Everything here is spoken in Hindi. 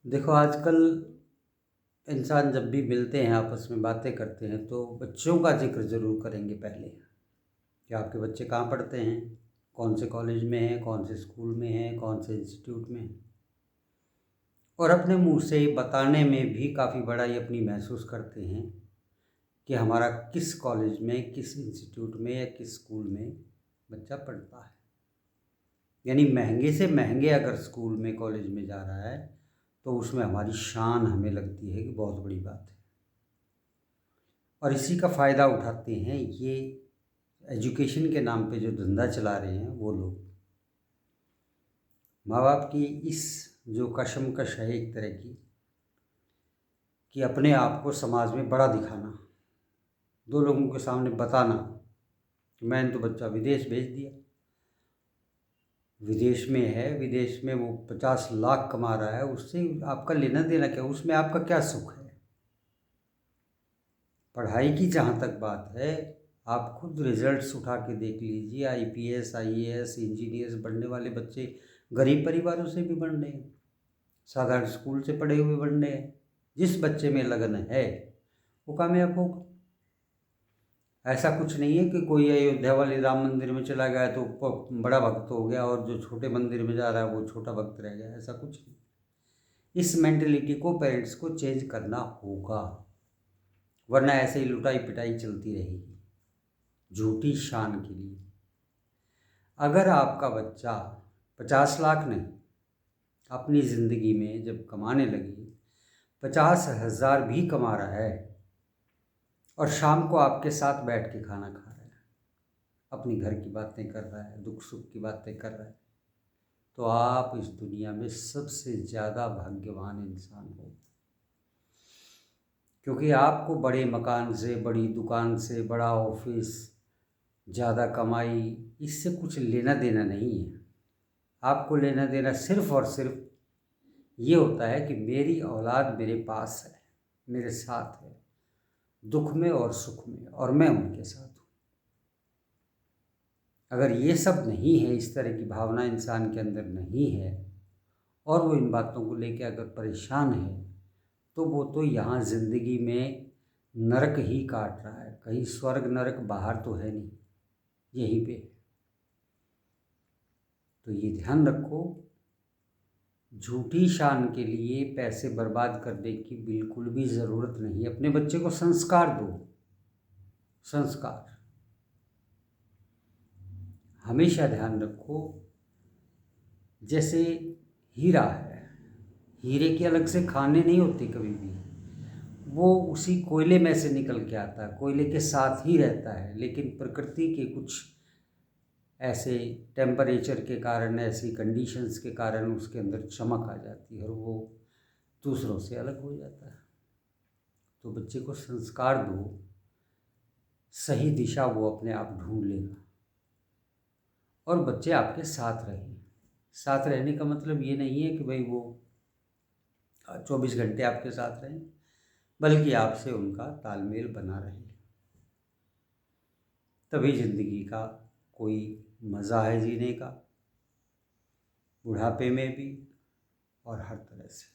देखो, आजकल इंसान जब भी मिलते हैं, आपस में बातें करते हैं, तो बच्चों का ज़िक्र ज़रूर करेंगे पहले कि आपके बच्चे कहाँ पढ़ते हैं, कौन से कॉलेज में हैं, कौन से स्कूल में हैं, कौन से इंस्टीट्यूट में हैं। और अपने मुँह से बताने में भी काफ़ी बड़ाई अपनी महसूस करते हैं कि हमारा किस कॉलेज में, किस इंस्टीट्यूट में या किस स्कूल में बच्चा पढ़ता है। यानी महंगे से महंगे अगर स्कूल में, कॉलेज में जा रहा है, तो उसमें हमारी शान हमें लगती है कि बहुत बड़ी बात है। और इसी का फ़ायदा उठाते हैं ये एजुकेशन के नाम पे जो धंधा चला रहे हैं वो लोग। माँ बाप की इस जो कशमकश है एक तरह की, कि अपने आप को समाज में बड़ा दिखाना, दो लोगों के सामने बताना कि मैंने तो बच्चा विदेश भेज दिया, विदेश में है, विदेश में वो 50 लाख कमा रहा है, उससे आपका लेना देना क्या, उसमें आपका क्या सुख है। पढ़ाई की जहाँ तक बात है, आप खुद रिजल्ट्स उठा के देख लीजिए। आईपीएस, आईएएस, इंजीनियर्स बनने वाले बच्चे गरीब परिवारों से भी बन रहे हैं, साधारण स्कूल से पढ़े हुए बन रहे हैं। जिस बच्चे में लगन है वो कामयाब होगा। ऐसा कुछ नहीं है कि कोई अयोध्या वाले राम मंदिर में चला गया तो बड़ा भक्त हो गया और जो छोटे मंदिर में जा रहा है वो छोटा भक्त रह गया, ऐसा कुछ नहीं। इस मेंटेलिटी को पेरेंट्स को चेंज करना होगा, वरना ऐसे ही लुटाई पिटाई चलती रहेगी झूठी शान के लिए। अगर आपका बच्चा 50 लाख नहीं, अपनी ज़िंदगी में जब कमाने लगे 50,000 भी कमा रहा है और शाम को आपके साथ बैठ के खाना खा रहा है, अपनी घर की बातें कर रहा है, दुख सुख की बातें कर रहा है, तो आप इस दुनिया में सबसे ज़्यादा भाग्यवान इंसान हो। क्योंकि आपको बड़े मकान से, बड़ी दुकान से, बड़ा ऑफिस, ज़्यादा कमाई, इससे कुछ लेना देना नहीं है। आपको लेना देना सिर्फ़ और सिर्फ ये होता है कि मेरी औलाद मेरे पास है, मेरे साथ है, दुख में और सुख में, और मैं उनके साथ हूँ। अगर ये सब नहीं है, इस तरह की भावना इंसान के अंदर नहीं है, और वो इन बातों को लेकर अगर परेशान है, तो वो तो यहाँ ज़िंदगी में नरक ही काट रहा है। कहीं स्वर्ग नरक बाहर तो है नहीं, यहीं पे है। तो ये ध्यान रखो, झूठी शान के लिए पैसे बर्बाद करने की बिल्कुल भी ज़रूरत नहीं। अपने बच्चे को संस्कार दो। संस्कार हमेशा ध्यान रखो, जैसे हीरा है, हीरे के अलग से खाने नहीं होते कभी भी, वो उसी कोयले में से निकल के आता है, कोयले के साथ ही रहता है। लेकिन प्रकृति के कुछ ऐसे टेम्परेचर के कारण, ऐसी कंडीशंस के कारण उसके अंदर चमक आ जाती है और वो दूसरों से अलग हो जाता है। तो बच्चे को संस्कार दो, सही दिशा वो अपने आप ढूंढ लेगा और बच्चे आपके साथ रहें। साथ रहने का मतलब ये नहीं है कि भाई वो 24 घंटे आपके साथ रहें, बल्कि आपसे उनका तालमेल बना रहे। तभी ज़िंदगी का कोई मज़ा है जीने का, बुढ़ापे में भी और हर तरह से।